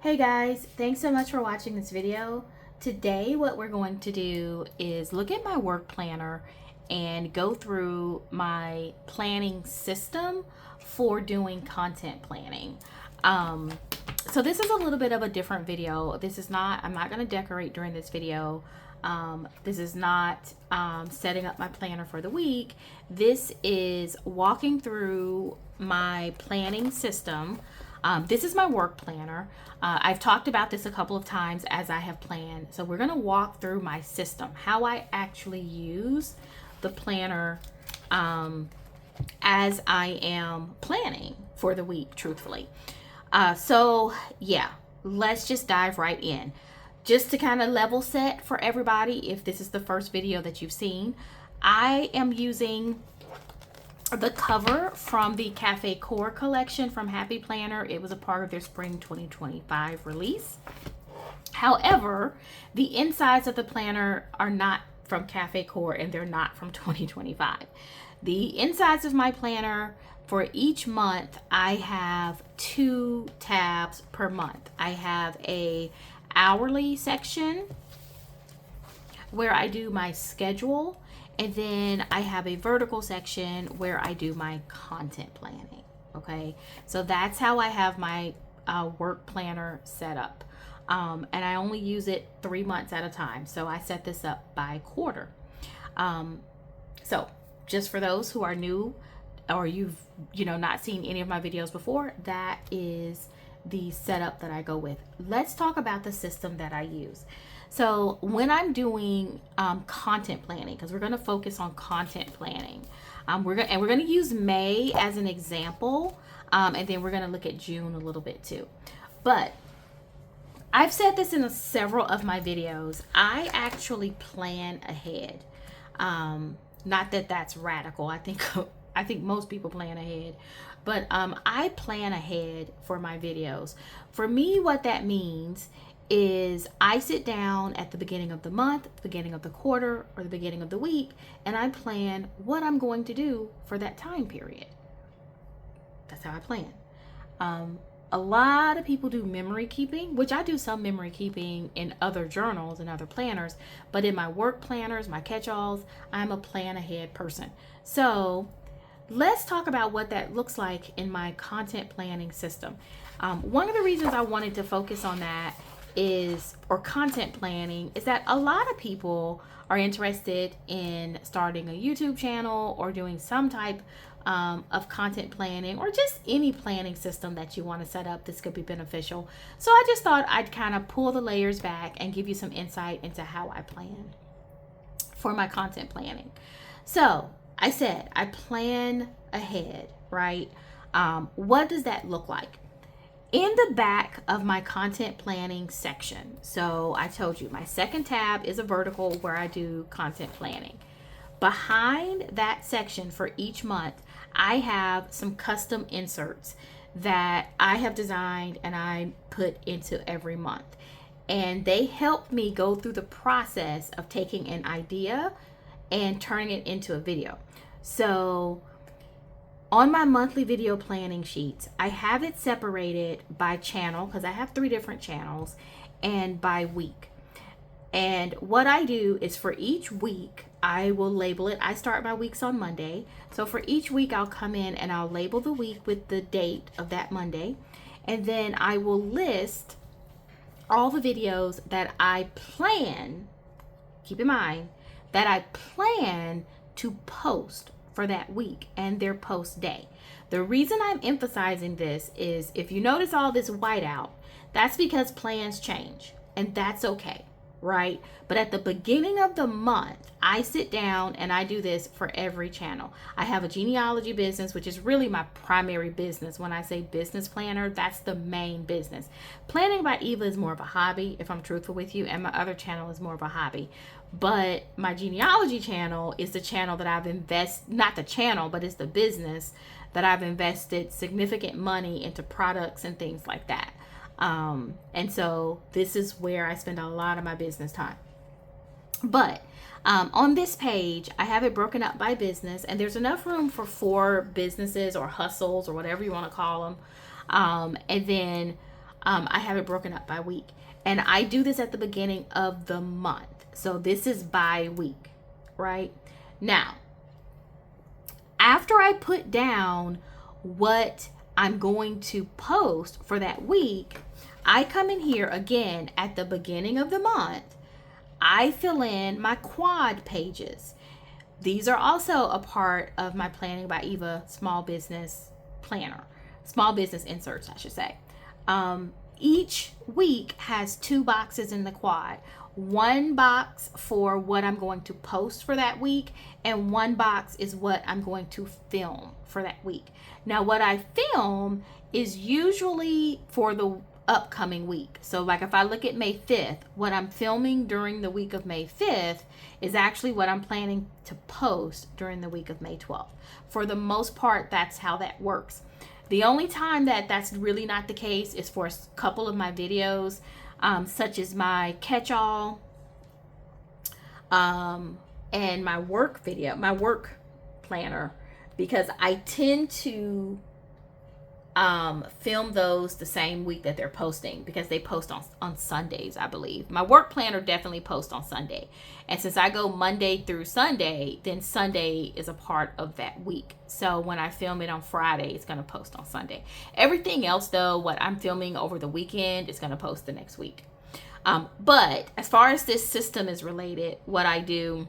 Hey guys, thanks so much for watching this video. Today what we're going to do is look at my work planner and go through my planning system for doing content planning. So this is a little bit of a different video. I'm not going to decorate during this video. This is not setting up my planner for the week. This is walking through my planning system. This is my work planner. I've talked about this a couple of times as I have planned. So we're going to walk through my system, how I actually use the planner as I am planning for the week, truthfully. So yeah, let's just dive right in. Just to kind of level set for everybody, if this is the first video that you've seen, I am using the cover from the Cafe Core collection from Happy Planner. It was a part of their spring 2025 release. However, the insides of the planner are not from Cafe Core and they're not from 2025. The insides of my planner for each month, I have 2 tabs per month. I have a hourly section where I do my schedule, and then I have a vertical section where I do my content planning. Okay, so that's how I have my work planner set up. And I only use it 3 months at a time. So I set this up by quarter. So just for those who are new or you've not seen any of my videos before, that is the setup that I go with. Let's talk about the system that I use. So when I'm doing content planning, because we're going to focus on content planning, we're going to use May as an example, and then we're going to look at June a little bit too. But I've said this in several of my videos. I actually plan ahead. Not that that's radical. I think most people plan ahead, but I plan ahead for my videos. For me, what that means is I sit down at the beginning of the month, beginning of the quarter, or the beginning of the week, and I plan what I'm going to do for that time period. That's how I plan. A lot of people do memory keeping, which I do some memory keeping in other journals and other planners, but in my work planners, my catch-alls, I'm a plan ahead person. So let's talk about what that looks like in my content planning system. One of the reasons I wanted to focus on that or content planning is that a lot of people are interested in starting a YouTube channel or doing some type of content planning, or just any planning system that you want to set up. This could be beneficial. So I just thought I'd kind of pull the layers back and give you some insight into how I plan for my content planning. So I said I plan ahead, right? What does that look like? In the back of my content planning section, so I told you my second tab is a vertical where I do content planning. Behind that section for each month, I have some custom inserts that I have designed and I put into every month. And they help me go through the process of taking an idea and turning it into a video. So on my monthly video planning sheets, I have it separated by channel, because I have 3 different channels, and by week. And what I do is for each week, I will label it. I start my weeks on Monday. So for each week, I'll come in and I'll label the week with the date of that Monday. And then I will list all the videos that I plan, keep in mind, that I plan to post for that week and their post day. The reason I'm emphasizing this is if you notice all this whiteout, that's because plans change, and that's okay, right? But at the beginning of the month, I sit down and I do this for every channel. I have a genealogy business, which is really my primary business. When I say business planner, that's the main business. Planning by Eva is more of a hobby, if I'm truthful with you, and my other channel is more of a hobby. But my genealogy channel is the channel that I've not the channel, but it's the business that I've invested significant money into products and things like that. And so this is where I spend a lot of my business time. But on this page, I have it broken up by business, and there's enough room for 4 businesses or hustles or whatever you want to call them. And then I have it broken up by week. And I do this at the beginning of the month. So this is by week, right? Now, after I put down what I'm going to post for that week, I come in here again at the beginning of the month. I fill in my quad pages. These are also a part of my Planning by Eva small business planner, small business inserts, I should say. Each week has 2 boxes in the quad. 1 box for what I'm going to post for that week, and 1 box is what I'm going to film for that week. Now, what I film is usually for the upcoming week. So like if I look at May 5th, what I'm filming during the week of May 5th is actually what I'm planning to post during the week of May 12th. For the most part, that's how that works. The only time that that's really not the case is for a couple of my videos, such as my catch-all and my work video, my work planner, because I tend to film those the same week that they're posting, because they post on Sundays, I believe. My work planner definitely posts on Sunday. And since I go Monday through Sunday, then Sunday is a part of that week. So when I film it on Friday, it's going to post on Sunday. Everything else, though, what I'm filming over the weekend is going to post the next week. But as far as this system is related, what I do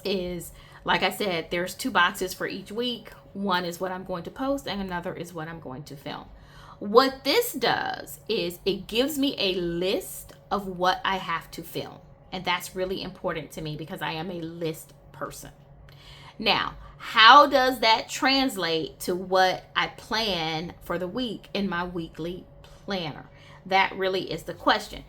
is, like I said, there's 2 boxes for each week. One is what I'm going to post and another is what I'm going to film. What this does is it gives me a list of what I have to film. And that's really important to me because I am a list person. Now, how does that translate to what I plan for the week in my weekly planner? That really is the question.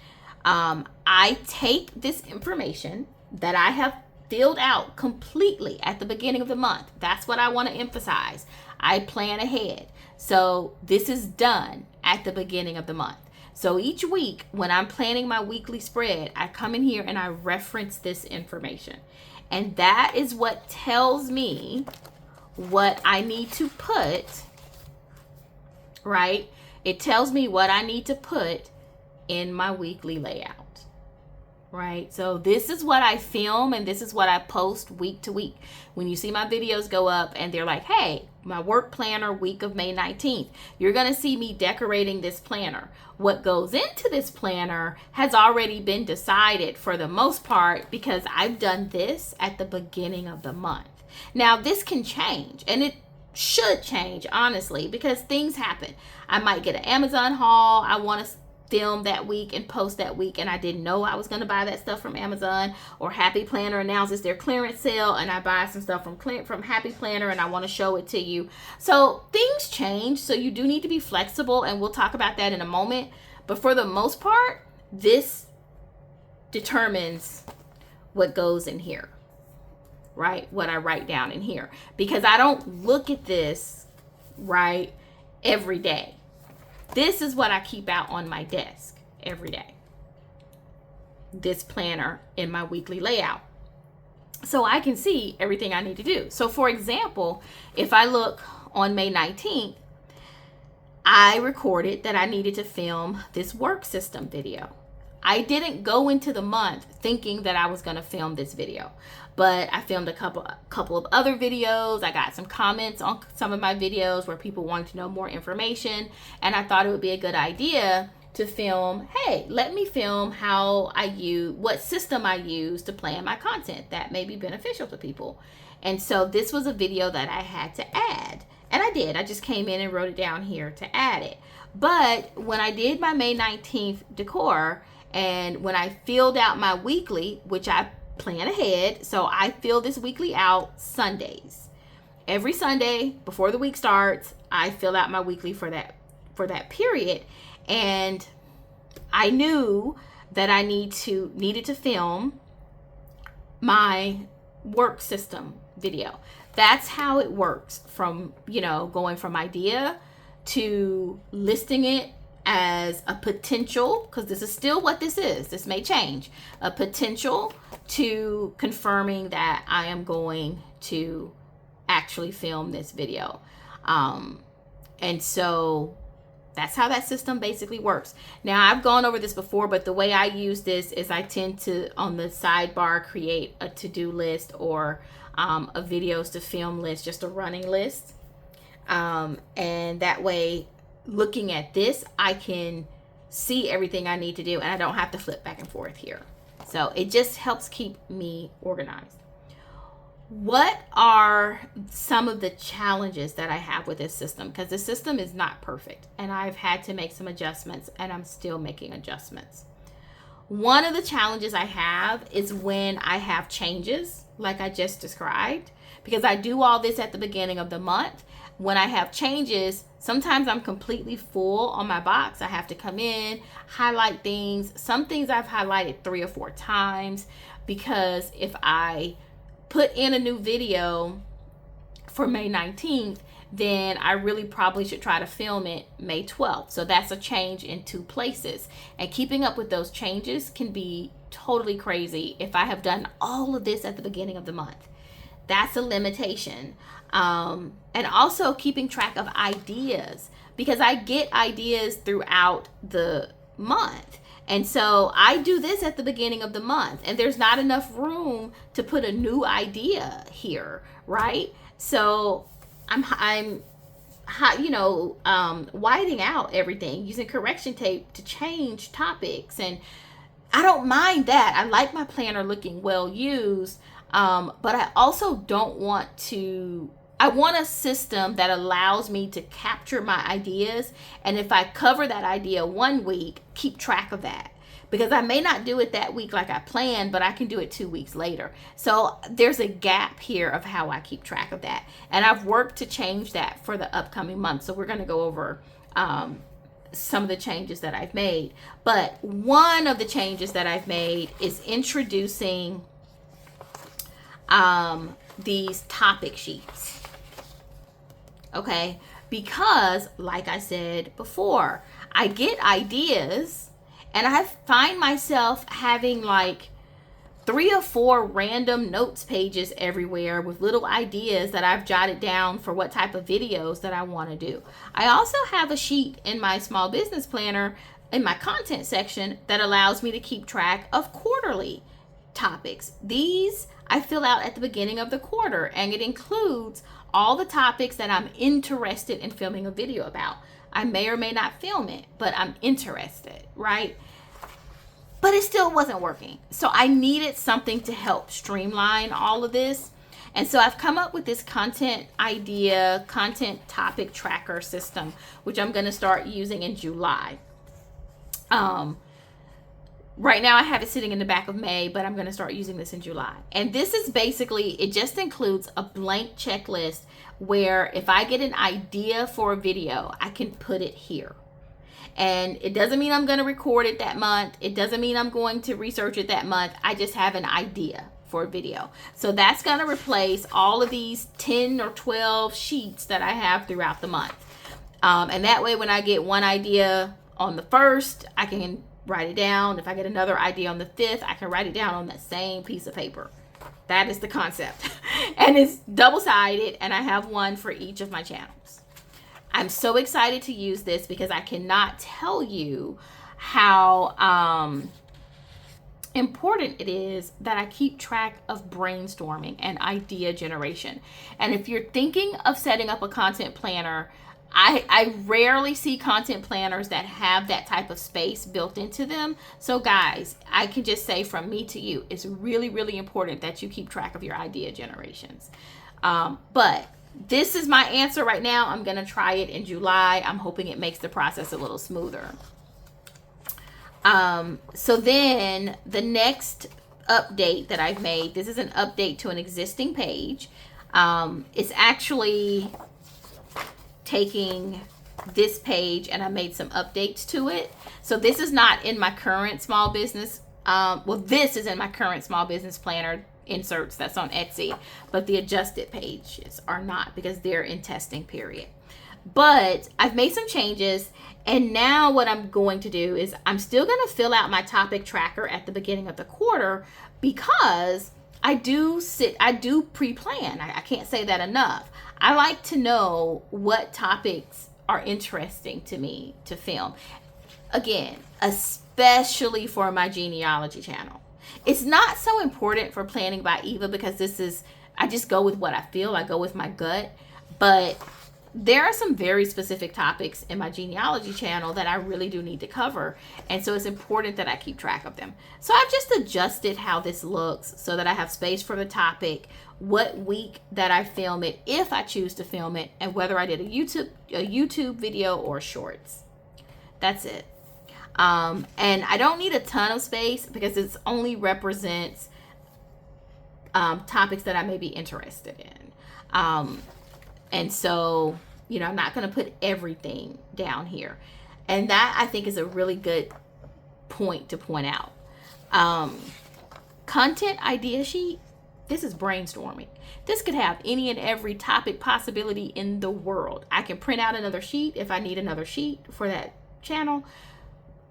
I take this information that I have filled out completely at the beginning of the month. That's what I want to emphasize. I plan ahead. So this is done at the beginning of the month. So each week when I'm planning my weekly spread, I come in here and I reference this information. And that is what tells me what I need to put, right? It tells me what I need to put in my weekly layout. Right? So this is what I film and this is what I post week to week. When you see my videos go up and they're like, hey, my work planner week of May 19th, you're going to see me decorating this planner. What goes into this planner has already been decided for the most part because I've done this at the beginning of the month. Now this can change, and it should change, honestly, because things happen. I might get an Amazon haul. I want to film that week and post that week, and I didn't know I was going to buy that stuff from Amazon, or Happy Planner announces their clearance sale and I buy some stuff from Happy Planner and I want to show it to you. So things change, so you do need to be flexible, and we'll talk about that in a moment. But for the most part, this determines what goes in here, right? What I write down in here, because I don't look at this, right, every day. This is what I keep out on my desk every day. This planner in my weekly layout. So I can see everything I need to do. So for example, if I look on May 19th, I recorded that I needed to film this work system video. I didn't go into the month thinking that I was going to film this video, but I filmed a couple of other videos. I got some comments on some of my videos where people wanted to know more information, and I thought it would be a good idea to film, hey, let me film what system I use to plan my content that may be beneficial to people. And so this was a video that I had to add, and I did. I just came in and wrote it down here to add it. But when I did my May 19th decor, and when I filled out my weekly, which I plan ahead, so I fill this weekly out Sundays. Every Sunday before the week starts, I fill out my weekly for that period. And I knew that I needed to film my work system video. That's how it works, from, going from idea to listing it as a potential, because this is still what this is. This may change. A potential to confirming that I am going to actually film this video. And so That's how that system basically works. Now, I've gone over this before, but the way I use this is I tend to, on the sidebar, create a to-do list or a videos to film list, just a running list. And that way, looking at this, I can see everything I need to do, and I don't have to flip back and forth here. So it just helps keep me organized. What are some of the challenges that I have with this system? Because the system is not perfect, and I've had to make some adjustments, and I'm still making adjustments. One of the challenges I have is when I have changes, like I just described, because I do all this at the beginning of the month. When I have changes, sometimes I'm completely full on my box. I have to come in, highlight things. Some things I've highlighted 3 or 4 times, because if I put in a new video for May 19th, then I really probably should try to film it May 12th. So that's a change in 2 places. And keeping up with those changes can be totally crazy if I have done all of this at the beginning of the month. That's a limitation. And also keeping track of ideas, because I get ideas throughout the month. And so I do this at the beginning of the month, and there's not enough room to put a new idea here, right? So I'm whiting out everything, using correction tape to change topics. And I don't mind that. I like my planner looking well used, but I also don't want to. I want a system that allows me to capture my ideas, and if I cover that idea one week, keep track of that, because I may not do it that week like I planned, but I can do it 2 weeks later. So there's a gap here of how I keep track of that, and I've worked to change that for the upcoming month. So we're going to go over some of the changes that I've made. But one of the changes that I've made is introducing these topic sheets. Okay, because like I said before, I get ideas and I find myself having like 3 or 4 random notes pages everywhere with little ideas that I've jotted down for what type of videos that I want to do. I also have a sheet in my small business planner in my content section that allows me to keep track of quarterly topics. These I fill out at the beginning of the quarter, and it includes all the topics that I'm interested in filming a video about. I may or may not film it, but I'm interested, right? But it still wasn't working. So I needed something to help streamline all of this. And so I've come up with this content topic tracker system, which I'm going to start using in July. Right now I have it sitting in the back of May, but I'm going to start using this in July. And this is basically, it just includes a blank checklist where if I get an idea for a video, I can put it here. And it doesn't mean I'm going to record it that month. It doesn't mean I'm going to research it that month. I just have an idea for a video. So that's going to replace all of these 10 or 12 sheets that I have throughout the month. And that way, when I get one idea on the 1st, I can write it down. If I get another idea on the 5th, I can write it down on that same piece of paper. That is the concept. And it's double-sided, and I have one for each of my channels. I'm so excited to use this because I cannot tell you how important it is that I keep track of brainstorming and idea generation. And if you're thinking of setting up a content planner, I rarely see content planners that have that type of space built into them. So guys, I can just say from me to you, it's really, really important that you keep track of your idea generations. But this is my answer right now. I'm going to try it in July. I'm hoping it makes the process a little smoother. So then the next update that I've made, this is an update to an existing page. It's actually taking this page and I made some updates to it. So this is not in my current small business. This is in my current small business planner inserts that's on Etsy, but the adjusted pages are not because they're in testing period. But I've made some changes, and now what I'm going to do is I'm still going to fill out my topic tracker at the beginning of the quarter, because I do pre-plan. I can't say that enough. I like to know what topics are interesting to me to film. Again, especially for my genealogy channel. It's not so important for Planning by Eva because I just go with what I feel. I go with my gut. But there are some very specific topics in my genealogy channel that I really do need to cover. And so it's important that I keep track of them. So I've just adjusted how this looks so that I have space for the topic, what week that I film it, if I choose to film it, and whether I did a YouTube video or shorts. That's it. And I don't need a ton of space because it only represents topics that I may be interested in. And so, I'm not going to put everything down here. And that, I think, is a really good point to point out. Content idea sheet. This is brainstorming. This could have any and every topic possibility in the world. I can print out another sheet if I need another sheet for that channel.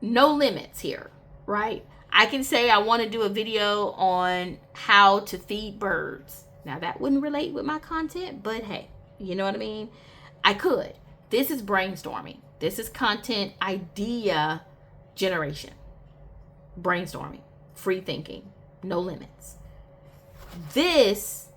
No limits here, right? I can say I want to do a video on how to feed birds. Now, that wouldn't relate with my content, but hey, you know what I mean? I could. This is brainstorming. This is content idea generation. Brainstorming. Free thinking. No limits. This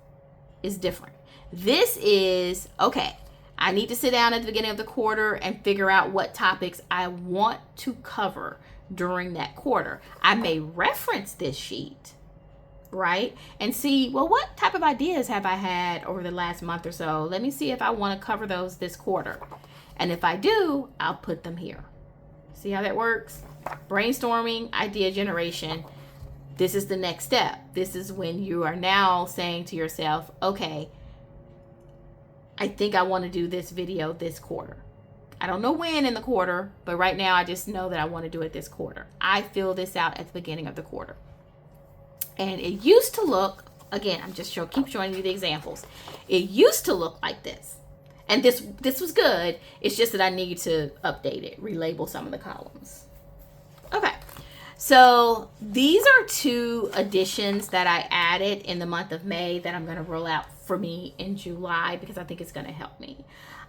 is different. This is, okay, I need to sit down at the beginning of the quarter and figure out what topics I want to cover during that quarter. I may reference this sheet, right? And see, well, what type of ideas have I had over the last month or so? Let me see if I want to cover those this quarter. And if I do, I'll put them here. See how that works? Brainstorming, idea generation. This is the next step. This is when you are now saying to yourself, okay, I think I want to do this video this quarter. I don't know when in the quarter, but right now I just know that I want to do it this quarter. I fill this out at the beginning of the quarter. And it used to look, again, I'm just keep showing you the examples. It used to look like this. And this was good. It's just that I need to update it, relabel some of the columns. Okay. So these are 2 additions that I added in the month of May that I'm going to roll out for me in July because I think it's going to help me.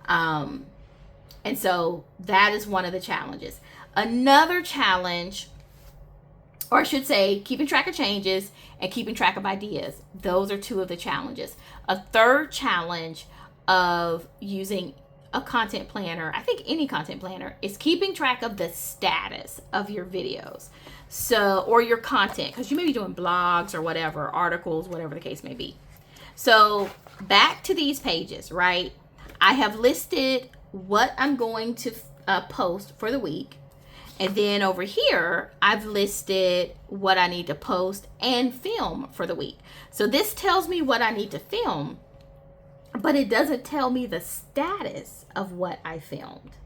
And so that is one of the challenges. Another challenge, or I should say, keeping track of changes and keeping track of ideas. Those are 2 of the challenges. A third challenge of using a content planner, I think any content planner, is keeping track of the status of your videos. So, or your content, because you may be doing blogs or whatever, articles, whatever the case may be. So back to these pages, right? I have listed what I'm going to post for the week. And then over here, I've listed what I need to post and film for the week. So this tells me what I need to film, but it doesn't tell me the status of what I filmed.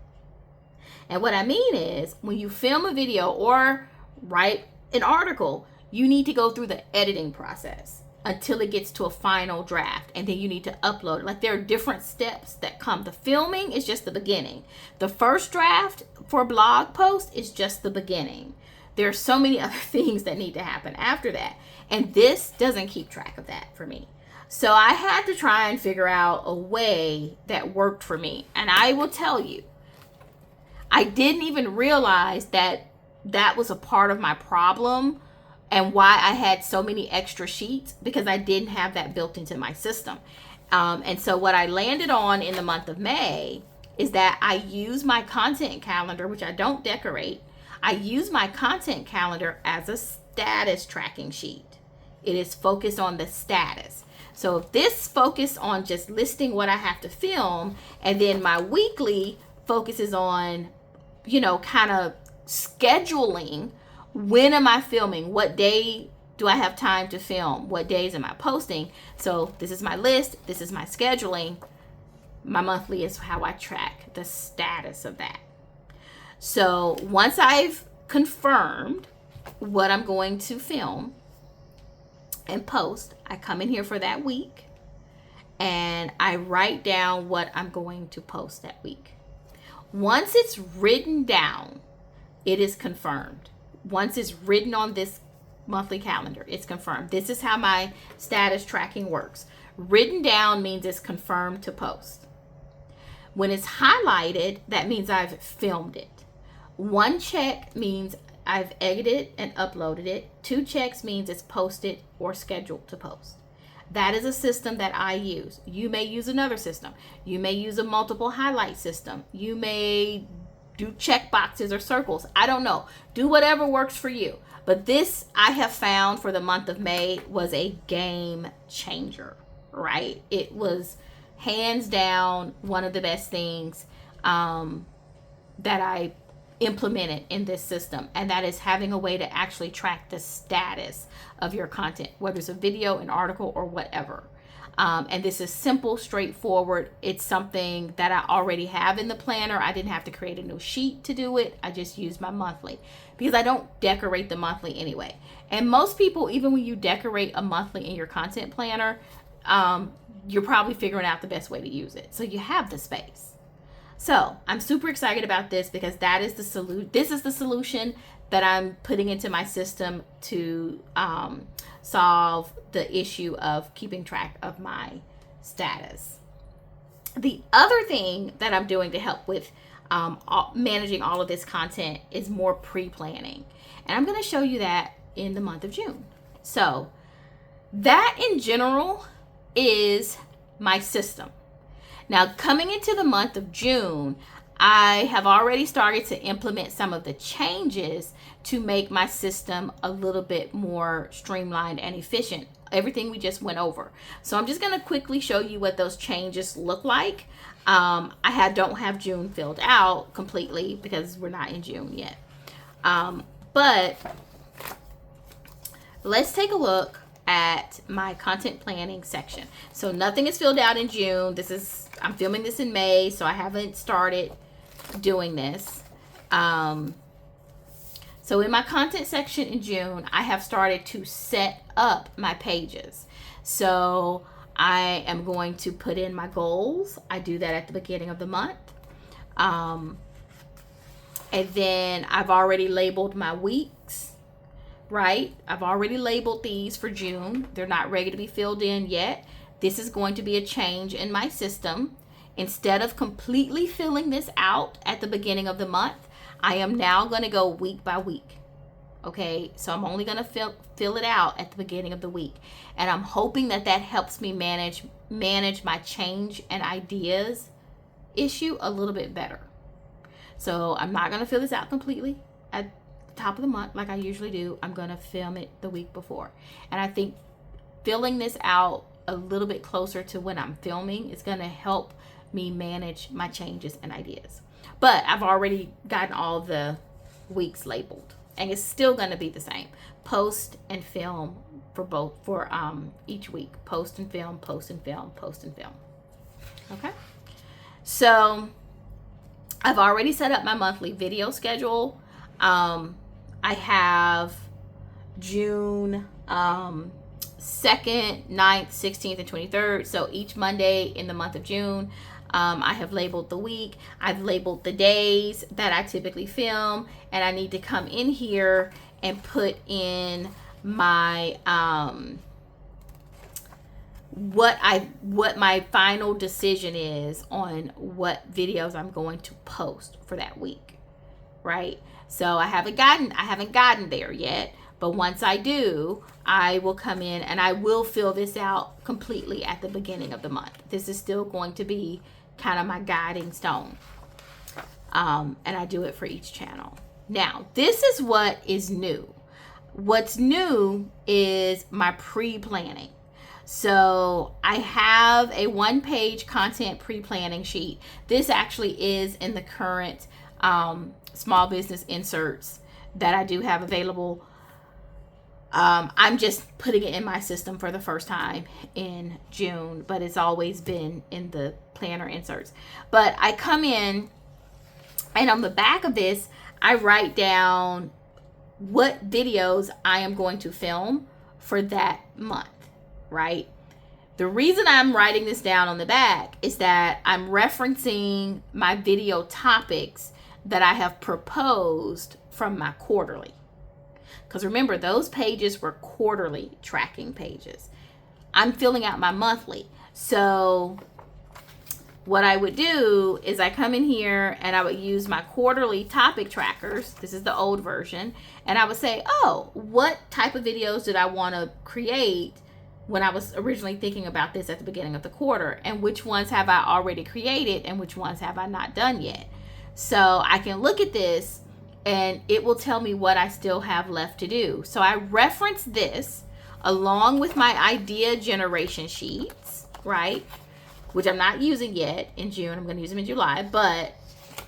And what I mean is, when you film a video or write an article, you need to go through the editing process until it gets to a final draft, and then you need to upload it. Like, there are different steps that come. The filming is just the beginning. The first draft for a blog post is just the beginning. There are so many other things that need to happen after that, and this doesn't keep track of that for me. So I had to try and figure out a way that worked for me. And I will tell you, I didn't even realize that that was a part of my problem and why I had so many extra sheets, because I didn't have that built into my system. And so what I landed on in the month of May is that I use my content calendar, which I don't decorate. I use my content calendar as a status tracking sheet. It is focused on the status. So if this focused on just listing what I have to film, and then my weekly focuses on, kind of scheduling, when am I filming? What day do I have time to film? What days am I posting? So this is my list. This is my scheduling. My monthly is how I track the status of that. So once I've confirmed what I'm going to film and post, I come in here for that week and I write down what I'm going to post that week. Once it's written down, it is confirmed. Once it's written on this monthly calendar, it's confirmed. This is how my status tracking works. Written down means it's confirmed to post. When it's highlighted, that means I've filmed it. 1 check means I've edited and uploaded it. 2 checks means it's posted or scheduled to post. That is a system that I use. You may use another system. You may use a multiple highlight system. You may do check boxes or circles. I don't know. Do whatever works for you. But this, I have found for the month of May, was a game changer, right? It was hands down one of the best things that I implemented in this system, and that is having a way to actually track the status of your content, whether it's a video, an article, or whatever. And this is simple, straightforward. It's something that I already have in the planner. I didn't have to create a new sheet to do it. I just used my monthly because I don't decorate the monthly anyway. And most people, even when you decorate a monthly in your content planner, you're probably figuring out the best way to use it. So you have the space. So I'm super excited about this because that is the solution. This is the solution that I'm putting into my system to solve the issue of keeping track of my status. The other thing that I'm doing to help with managing all of this content is more pre-planning. And I'm going to show you that in the month of June. So that in general is my system. Now, coming into the month of June, I have already started to implement some of the changes to make my system a little bit more streamlined and efficient. Everything we just went over. So I'm just going to quickly show you what those changes look like. I don't have June filled out completely because we're not in June yet. But let's take a look at my content planning section. So nothing is filled out in June. I'm filming this in May, so I haven't started doing this. So in my content section in June, I have started to set up my pages. So I am going to put in my goals. I do that at the beginning of the month. And then I've already labeled my weeks. Right? I've already labeled these for June. They're not ready to be filled in yet. This is going to be a change in my system. Instead of completely filling this out at the beginning of the month, I am now going to go week by week. Okay? So I'm only going to fill it out at the beginning of the week. And I'm hoping that helps me manage my change and ideas issue a little bit better. So I'm not going to fill this out completely at top of the month like I usually do. I'm going to film it the week before. And I think filling this out a little bit closer to when I'm filming is going to help me manage my changes and ideas. But I've already gotten all the weeks labeled, and it's still going to be the same. Post and film for each week. Post and film, post and film, post and film. Okay? So I've already set up my monthly video schedule. I have June 2nd, 9th, 16th, and 23rd. So each Monday in the month of June, I have labeled the week. I've labeled the days that I typically film. And I need to come in here and put in my what my final decision is on what videos I'm going to post for that week. Right? So I haven't gotten there yet, but once I do, I will come in and I will fill this out completely at the beginning of the month. This is still going to be kind of my guiding stone. And I do it for each channel. Now, this is what is new. What's new is my pre-planning. So I have a 1-page content pre-planning sheet. This actually is in the current small business inserts that I do have available. I'm just putting it in my system for the first time in June, but it's always been in the planner inserts. But I come in, and on the back of this, I write down what videos I am going to film for that month, right? The reason I'm writing this down on the back is that I'm referencing my video topics that I have proposed from my quarterly. Because remember, those pages were quarterly tracking pages. I'm filling out my monthly. So what I would do is I come in here and I would use my quarterly topic trackers. This is the old version. And I would say, oh, what type of videos did I want to create when I was originally thinking about this at the beginning of the quarter? And which ones have I already created and which ones have I not done yet? So I can look at this and it will tell me what I still have left to do. So I reference this along with my idea generation sheets, right? Which I'm not using yet in June. I'm going to use them in July. But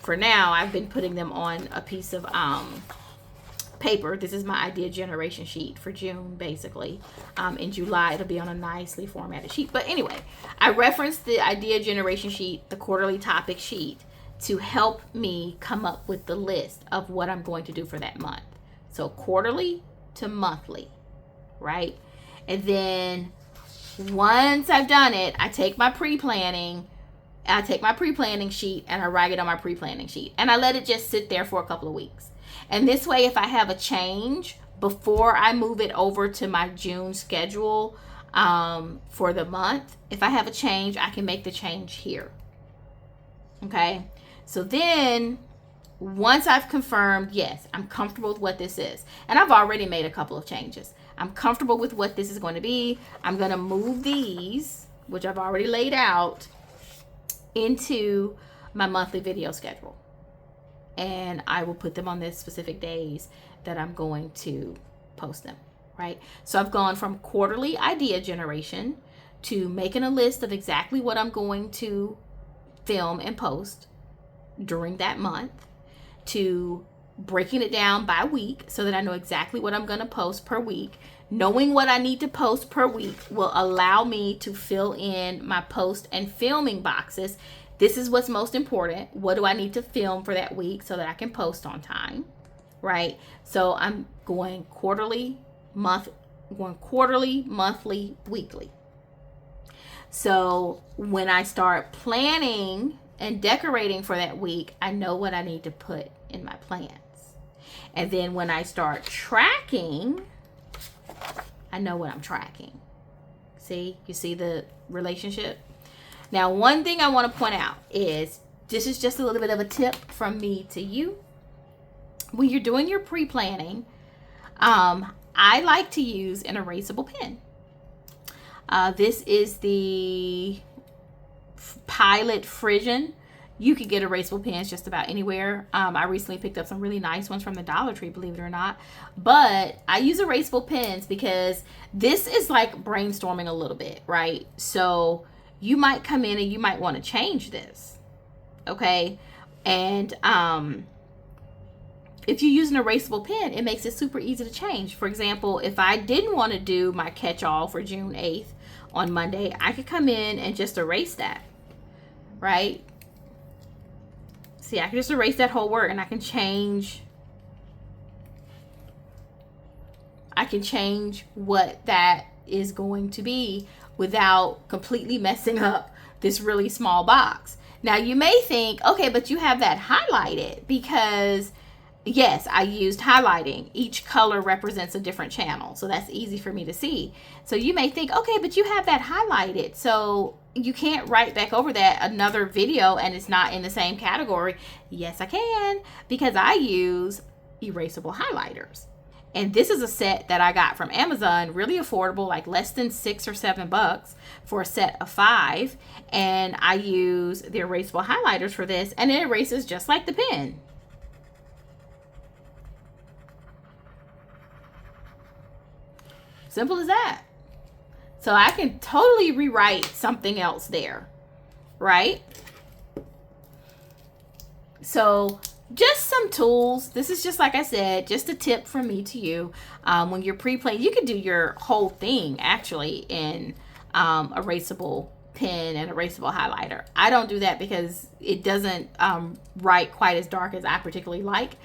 for now, I've been putting them on a piece of paper. This is my idea generation sheet for June, basically. In July, it'll be on a nicely formatted sheet. But anyway, I referenced the idea generation sheet, the quarterly topic sheet, to help me come up with the list of what I'm going to do for that month. So quarterly to monthly, right? And then once I've done it, I take my pre-planning sheet and I write it on my pre-planning sheet. And I let it just sit there for a couple of weeks. And this way, if I have a change before I move it over to my June schedule for the month, if I have a change, I can make the change here. Okay? So then, once I've confirmed, yes, I'm comfortable with what this is. And I've already made a couple of changes. I'm comfortable with what this is going to be. I'm going to move these, which I've already laid out, into my monthly video schedule. And I will put them on the specific days that I'm going to post them, right? So I've gone from quarterly idea generation to making a list of exactly what I'm going to film and post during that month, to breaking it down by week so that I know exactly what I'm going to post per week. Knowing what I need to post per week will allow me to fill in my post and filming boxes. This is what's most important. What do I need to film for that week so that I can post on time, right? So I'm going quarterly, monthly, weekly. So when I start planning and decorating for that week, I know what I need to put in my plans. And then when I start tracking, I know what I'm tracking. See, you see the relationship? Now, one thing I want to point out is, this is just a little bit of a tip from me to you. When you're doing your pre-planning, I like to use an erasable pen. This is the Pilot Frisian. You can get erasable pens just about anywhere. I recently picked up some really nice ones from the Dollar Tree, believe it or not. But I use erasable pens because this is like brainstorming a little bit, right? So you might come in and you might want to change this, okay? And if you use an erasable pen, it makes it super easy to change. For example, if I didn't want to do my catch-all for June 8th on Monday, I could come in and just erase that, right? See, I can just erase that whole word and I can change what that is going to be without completely messing up this really small box. Now you may think, okay, but you have that highlighted, because yes, I used highlighting. Each color represents a different channel, so that's easy for me to see. So you may think, okay, but you have that highlighted, so you can't write back over that another video and it's not in the same category. Yes, I can, because I use erasable highlighters. And this is a set that I got from Amazon, really affordable, like less than $6 or $7 for a set of 5. And I use the erasable highlighters for this, and it erases just like the pen. Simple as that. So I can totally rewrite something else there, right? So just some tools. This is just, like I said, just a tip from me to you. When you're pre-planning, you can do your whole thing actually in erasable pen and erasable highlighter. I don't do that because it doesn't write quite as dark as I particularly like.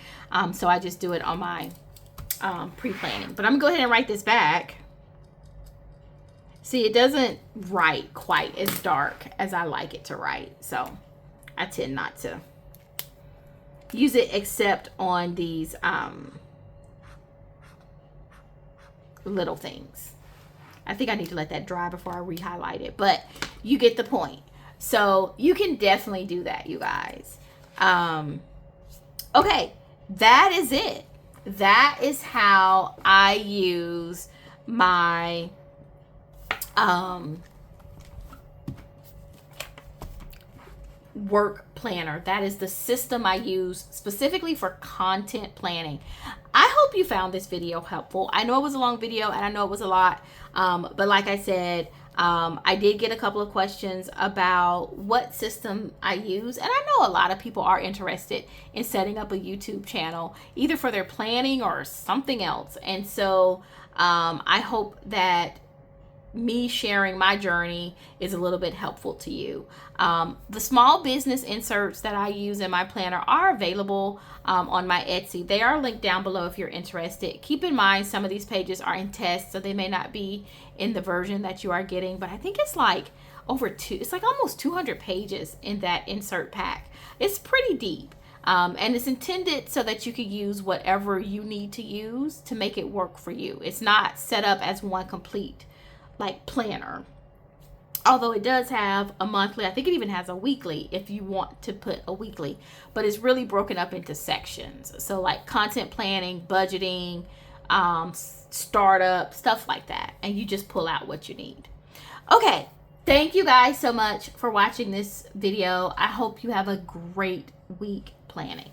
So I just do it on my pre-planning. But I'm gonna go ahead and write this back. See, it doesn't write quite as dark as I like it to write. So I tend not to use it except on these little things. I think I need to let that dry before I re-highlight it, but you get the point. So you can definitely do that, you guys. Okay, that is it. That is how I use my work planner. That is the system I use specifically for content planning. I hope you found this video helpful. I know it was a long video and I know it was a lot, but like I said, I did get a couple of questions about what system I use, and I know a lot of people are interested in setting up a YouTube channel, either for their planning or something else. And so I hope that me sharing my journey is a little bit helpful to you. The small business inserts that I use in my planner are available on my Etsy. They are linked down below if you're interested. Keep in mind, some of these pages are in test, so they may not be in the version that you are getting, but I think it's like it's like almost 200 pages in that insert pack. It's pretty deep. And it's intended so that you can use whatever you need to use to make it work for you. It's not set up as one complete like planner, although it does have a monthly. I think it even has a weekly if you want to put a weekly, but it's really broken up into sections. So like content planning, budgeting, startup, stuff like that, and you just pull out what you need. Okay, thank you guys so much for watching this video. I hope you have a great week planning.